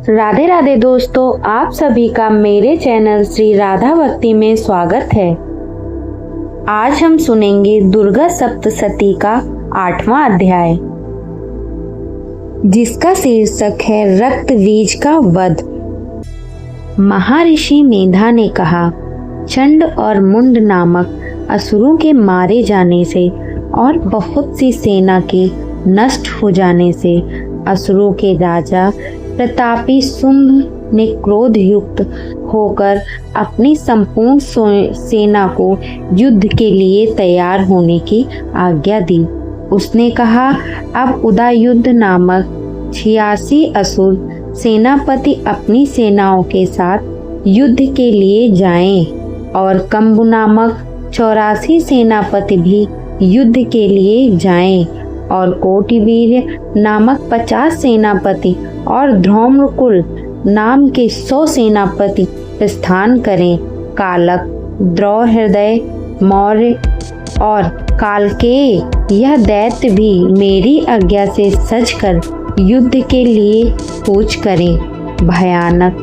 राधे राधे दोस्तों, आप सभी का मेरे चैनल श्री राधा भक्ति में स्वागत है। आज हम सुनेंगे दुर्गा सप्तशती का 8वां अध्याय, जिसका शीर्षक है रक्त बीज का वध। महर्षि मेधा ने कहा, चंड और मुंड नामक असुरों के मारे जाने से और बहुत सी सेना के नष्ट हो जाने से असुरों के राजा प्रतापी शुंभ ने क्रोध युक्त होकर अपनी संपूर्ण सेना को युद्ध के लिए तैयार होने की आज्ञा दी। उसने कहा, अब उदयुद्ध नामक 86 असुर सेनापति अपनी सेनाओं के साथ युद्ध के लिए जाएं और कंबु नामक 84 सेनापति भी युद्ध के लिए जाएं और कोटिवीर्य नामक 50 सेनापति और धौम्रकुल नाम के 100 सेनापति प्रस्थान करें। कालक, द्रौहृदय, मौर्य और कालकेय यह दैत्य भी मेरी आज्ञा से सजकर युद्ध के लिए कूच करें। भयानक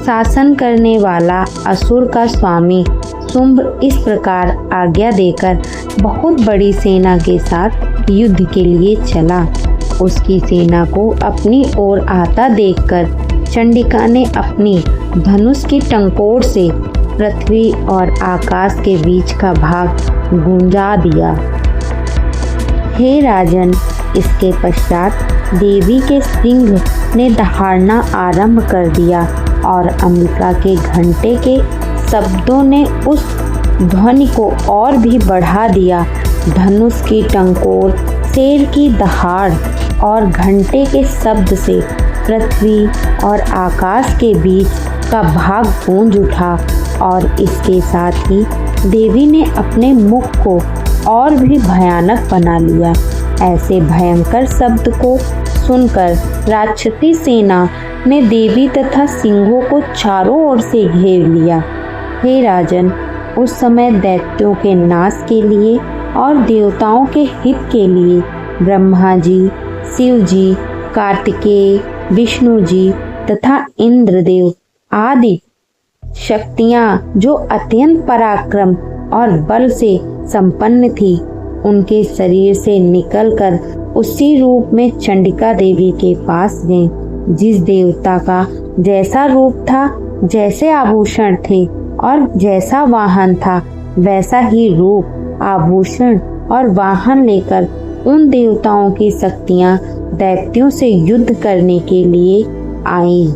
शासन करने वाला असुर का स्वामी शुंभ इस प्रकार आज्ञा देकर बहुत बड़ी सेना के साथ युद्ध के लिए चला। उसकी सेना को अपनी ओर आता देखकर चंडिका ने अपनी धनुष की टंकोर से पृथ्वी और आकाश के बीच का भाग गूंजा दिया। हे राजन, इसके पश्चात देवी के सिंह ने दहाड़ना आरंभ कर दिया और अंबिका के घंटे के शब्दों ने उस ध्वनि को और भी बढ़ा दिया। धनुष की टंकोर, शेर की दहाड़ और घंटे के शब्द से पृथ्वी और आकाश के बीच का भाग गूंज उठा और इसके साथ ही देवी ने अपने मुख को और भी भयानक बना लिया। ऐसे भयंकर शब्द को सुनकर राक्षसी सेना ने देवी तथा सिंहों को चारों ओर से घेर लिया। हे राजन, उस समय दैत्यों के नाश के लिए और देवताओं के हित के लिए ब्रह्मा जी, शिव जी, कार्तिकेय, विष्णु जी तथा इंद्रदेव आदि शक्तियां जो अत्यंत पराक्रम और बल से संपन्न थी, उनके शरीर से निकलकर उसी रूप में चंडिका देवी के पास गए। जिस देवता का जैसा रूप था, जैसे आभूषण थे और जैसा वाहन था, वैसा ही रूप, आभूषण और वाहन लेकर उन देवताओं की शक्तियां दैत्यों से युद्ध करने के लिए आईं।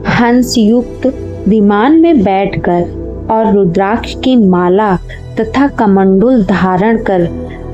हंस युक्त विमान में बैठकर और रुद्राक्ष की माला तथा कमंडल धारण कर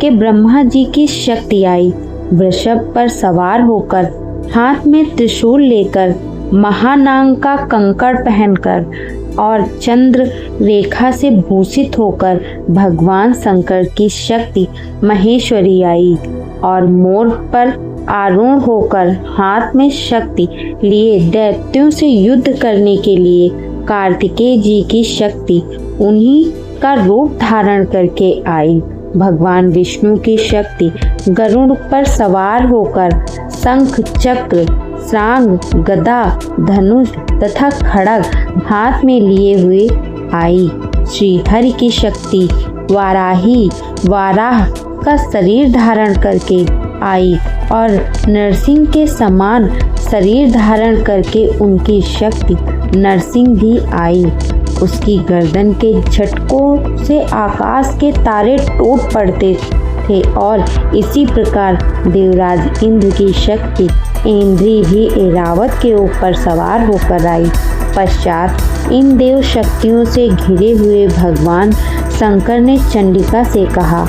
के ब्रह्मा जी की शक्ति आई। वृषभ पर सवार होकर, हाथ में त्रिशूल लेकर, महानांग का कंकड़ पहनकर और चंद्र रेखा से भूषित होकर भगवान शंकर की शक्ति महेश्वरी आई और मोर पर आरूढ़ होकर हाथ में शक्ति लिए दैत्यों से युद्ध करने के लिए कार्तिकेय जी की शक्ति उन्हीं का रूप धारण करके आई। भगवान विष्णु की शक्ति गरुड़ पर सवार होकर शंख, चक्र, श्रांग, गदा, धनुष तथा खड्ग हाथ में लिए हुए आई। श्रीहरि की शक्ति वाराही, वाराह का शरीर धारण करके आई और नरसिंह के समान शरीर धारण करके उनकी शक्ति नरसिंह भी आई। उसकी गर्दन के झटकों से आकाश के तारे टूट पड़ते थे और इसी प्रकार देवराज इंद्र की शक्ति इंद्री भी ऐरावत के ऊपर सवार होकर आई। पश्चात इन देव शक्तियों से घिरे हुए भगवान शंकर ने चंडिका से कहा,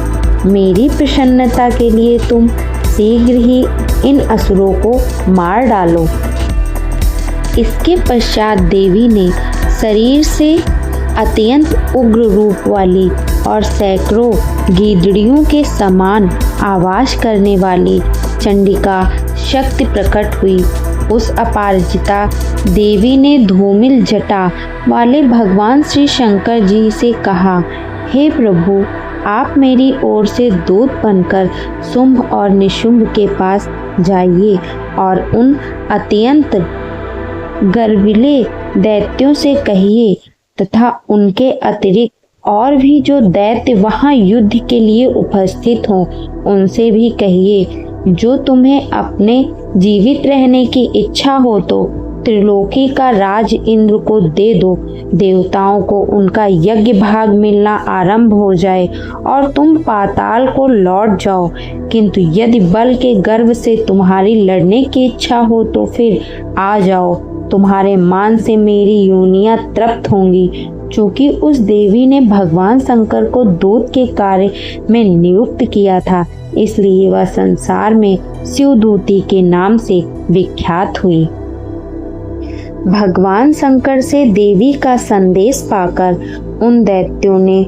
मेरी प्रसन्नता के लिए तुम शीघ्र ही इन असुरों को मार डालो। इसके पश्चात देवी ने शरीर से अत्यंत उग्र रूप वाली और सैकड़ों गीदड़ियों के समान आवाज करने वाली चंडिका शक्ति प्रकट हुई। उस अपराजिता देवी ने धूमिल जटा वाले भगवान श्री शंकर जी से कहा, हे प्रभु, आप मेरी ओर से दूत बनकर शुंभ और निशुंभ के पास जाइए और उन अत्यंत गर्विले दैत्यों से कहिए तथा उनके अतिरिक्त और भी जो दैत्य वहां युद्ध के लिए उपस्थित हों उनसे भी कहिए, जो तुम्हें अपने जीवित रहने की इच्छा हो तो त्रिलोकी का राज इंद्र को दे दो। देवताओं को उनका यज्ञ भाग मिलना आरंभ हो जाए और तुम पाताल को लौट जाओ। किंतु यदि बल के गर्व से तुम्हारी लड़ने की इच्छा हो तो फिर आ जाओ, तुम्हारे मान से मेरी योनियां तृप्त होंगी। चूंकि उस देवी ने भगवान शंकर को दूत के कार्य में नियुक्त किया था, इसलिए वह संसार में शिवदूती के नाम से विख्यात हुई। भगवान शंकर से देवी का संदेश पाकर उन दैत्यों ने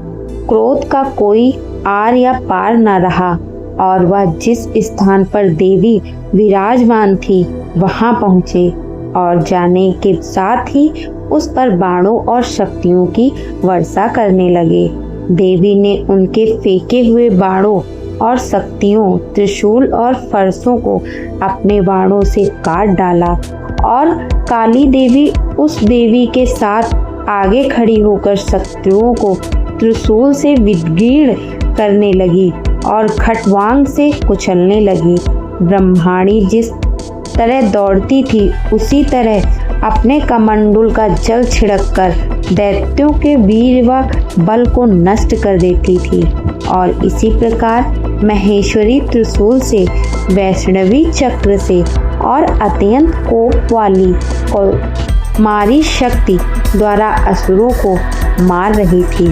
क्रोध का कोई आर या पार न रहा और वह जिस स्थान पर देवी विराजमान थी वहां पहुँचे और जाने के साथ ही उस पर बाणों और शक्तियों की वर्षा करने लगे। देवी ने उनके फेंके हुए बाणों और शक्तियों, त्रिशूल और फरसों को अपने बाणों से काट डाला और काली देवी उस देवी के साथ आगे खड़ी होकर शत्रुओं को त्रिशूल से विदीर्ण करने लगी और खटवांग से कुचलने लगी। ब्रह्माणी जिस तरह दौड़ती थी उसी तरह अपने कमंडल का जल छिड़ककर दैत्यों के वीर व बल को नष्ट कर देती थी और इसी प्रकार महेश्वरी त्रिशूल से, वैष्णवी चक्र से और अत्यंत कोप वाली कौमारी शक्ति द्वारा असुरों को मार रही थी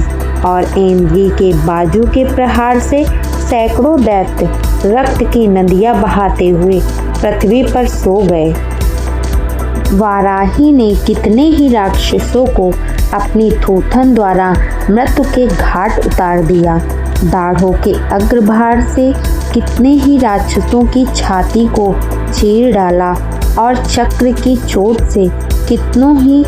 और इंद्री के बाजू के प्रहार से सैकड़ों दैत्य रक्त की नदियां बहाते हुए पृथ्वी पर सो गए। वाराही ने कितने ही राक्षसों को अपनी थूथन द्वारा मृत्यु के घाट उतार दिया। दाढ़ों के अग्रभाग से कितने ही राक्षसों की छाती को चीर डाला और चक्र की चोट से कितनों ही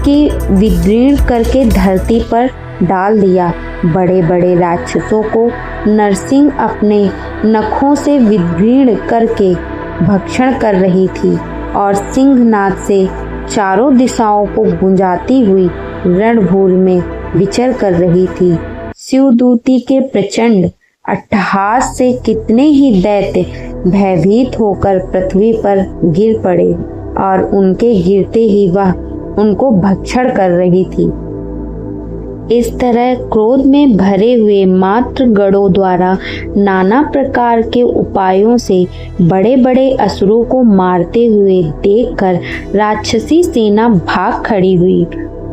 के विदीर्ण करके धरती पर डाल दिया। बड़े बड़े राक्षसों को नरसिंह अपने नखों से विदीर्ण करके भक्षण कर रही थी और सिंहनाद से चारों दिशाओं को गुंजाती हुई रणभूमि में विचर कर रही थी। शिवदूती के प्रचंड अट्टहास से कितने ही दैत्य भयभीत होकर पृथ्वी पर गिर पड़े और उनके गिरते ही वह उनको भक्षण कर रही थी। इस तरह क्रोध में भरे हुए मात्र गणों द्वारा नाना प्रकार के उपायों से बड़े बड़े असुरों को मारते हुए देखकर राक्षसी सेना भाग खड़ी हुई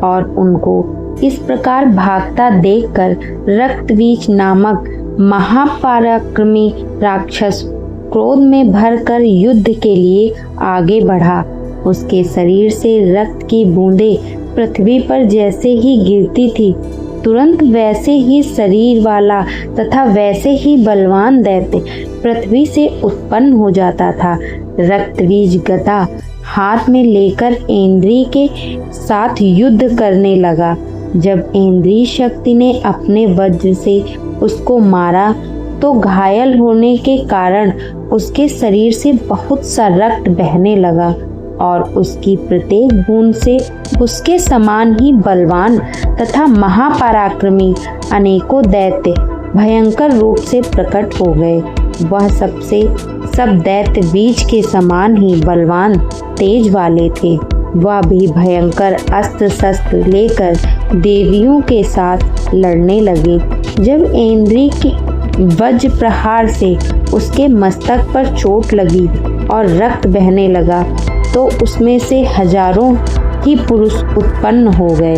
और उनको इस प्रकार भागता देखकर रक्तबीज नामक महापराक्रमी राक्षस क्रोध में भरकर युद्ध के लिए आगे बढ़ा। उसके शरीर से रक्त की बूंदें पृथ्वी पर जैसे ही गिरती थी, तुरंत वैसे ही शरीर वाला तथा वैसे ही बलवान दैत्य पृथ्वी से उत्पन्न हो जाता था। रक्तबीज गदा हाथ में लेकर इंद्री के साथ युद्ध करने लगा। जब इंद्री शक्ति ने अपने वज्र से उसको मारा तो घायल होने के कारण उसके शरीर से बहुत सा रक्त बहने लगा और उसकी प्रत्येक बूंद से उसके समान ही बलवान तथा महापराक्रमी अनेकों दैत्य भयंकर रूप से प्रकट हो गए। वह सब दैत्य बीज के समान ही बलवान तेज वाले थे। वह भी भयंकर अस्त्र शस्त्र लेकर देवियों के साथ लड़ने लगे। जब इंद्री के वज्र प्रहार से उसके मस्तक पर चोट लगी और रक्त बहने लगा तो उसमें से हजारों ही पुरुष उत्पन्न हो गए।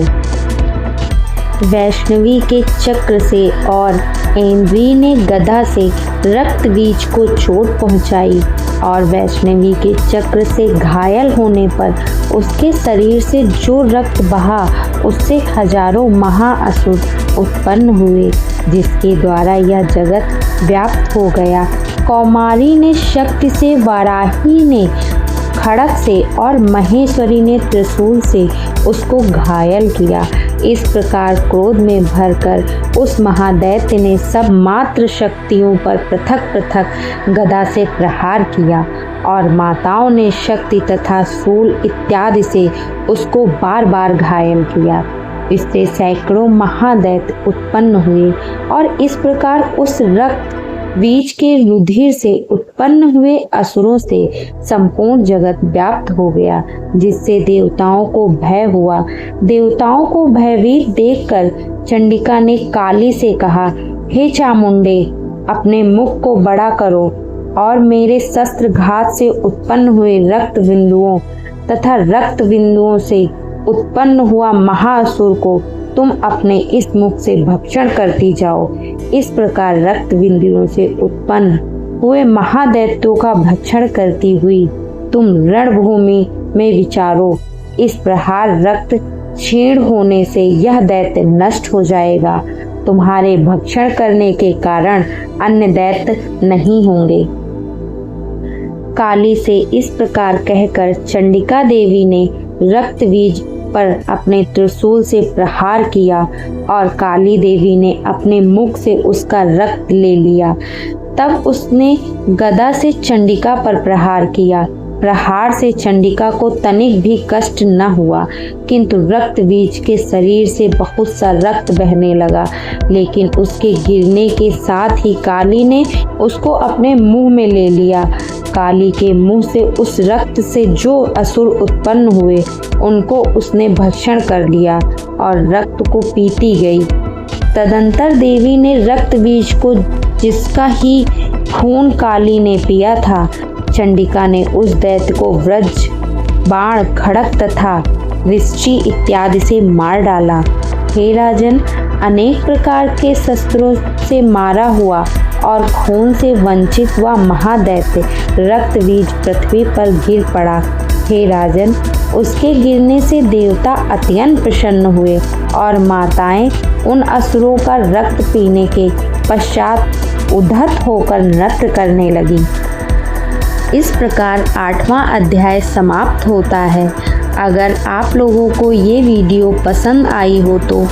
वैष्णवी के चक्र से और इंद्री ने गदा से रक्त बीज को चोट पहुंचाई और वैष्णवी के चक्र से घायल होने पर उसके शरीर से जो रक्त बहा उससे हजारों महाअसुर उत्पन्न हुए, जिसके द्वारा यह जगत व्याप्त हो गया। कौमारी ने शक्ति से, वाराही ने खड़ग से और महेश्वरी ने त्रिशूल से उसको घायल किया। इस प्रकार क्रोध में भरकर उस महादैत्य ने सब मात्र शक्तियों पर पृथक पृथक गदा से प्रहार किया और माताओं ने शक्ति तथा शूल इत्यादि से उसको बार बार घायल किया। इससे सैकड़ों महादैत्य उत्पन्न हुए और इस प्रकार उस रक्त बीज के रुधिर से उत्पन्न हुए असुरों से संपूर्ण जगत व्याप्त हो गया, जिससे देवताओं को भय हुआ। देवताओं को भयभीत देखकर चंडिका ने काली से कहा, हे चामुंडे, अपने मुख को बड़ा करो और मेरे शस्त्र घात से उत्पन्न हुए रक्त बिंदुओं तथा रक्त बिंदुओं से उत्पन्न हुआ महाअसुर को तुम अपने इस मुख से भक्षण करती जाओ। इस प्रकार रक्त बिंदुओं से उत्पन्न हुए महादैत्यों का भक्षण करती हुई तुम रणभूमि में विचारो। इस प्रकार रक्त क्षीण होने से यह दैत्य नष्ट हो जाएगा। तुम्हारे भक्षण करने के कारण अन्य दैत्य नहीं होंगे। काली से इस प्रकार कहकर चंडिका देवी ने रक्त बीज पर अपने त्रिशूल से प्रहार किया और काली देवी ने अपने मुख से उसका रक्त ले लिया। तब उसने गदा से चंडिका पर प्रहार किया। प्रहार से चंडिका को तनिक भी कष्ट न हुआ, किंतु रक्त बीज के शरीर से बहुत सा रक्त बहने लगा। लेकिन उसके गिरने के साथ ही काली ने उसको अपने मुंह में ले लिया। काली के मुंह से उस रक्त से जो असुर उत्पन्न हुए उनको उसने भक्षण कर लिया और रक्त को पीती गई। तदंतर देवी ने रक्त बीज को, जिसका ही खून काली ने पिया था, चंडिका ने उस दैत्य को वज्र, बाण, खड़ग तथा वृष्टि इत्यादि से मार डाला। हे राजन, अनेक प्रकार के शस्त्रों से मारा हुआ और खून से वंचित हुआ महादैत्य रक्त बीज पृथ्वी पर गिर पड़ा। हे राजन, उसके गिरने से देवता अत्यंत प्रसन्न हुए और माताएं उन असुरों का रक्त पीने के पश्चात उद्धत होकर नृत्य करने लगी। इस प्रकार 8वां अध्याय समाप्त होता है। अगर आप लोगों को ये वीडियो पसंद आई हो तो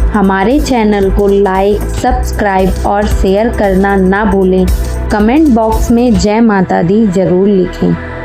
हमारे चैनल को लाइक, सब्सक्राइब और शेयर करना ना भूलें। कमेंट बॉक्स में जय माता दी जरूर लिखें।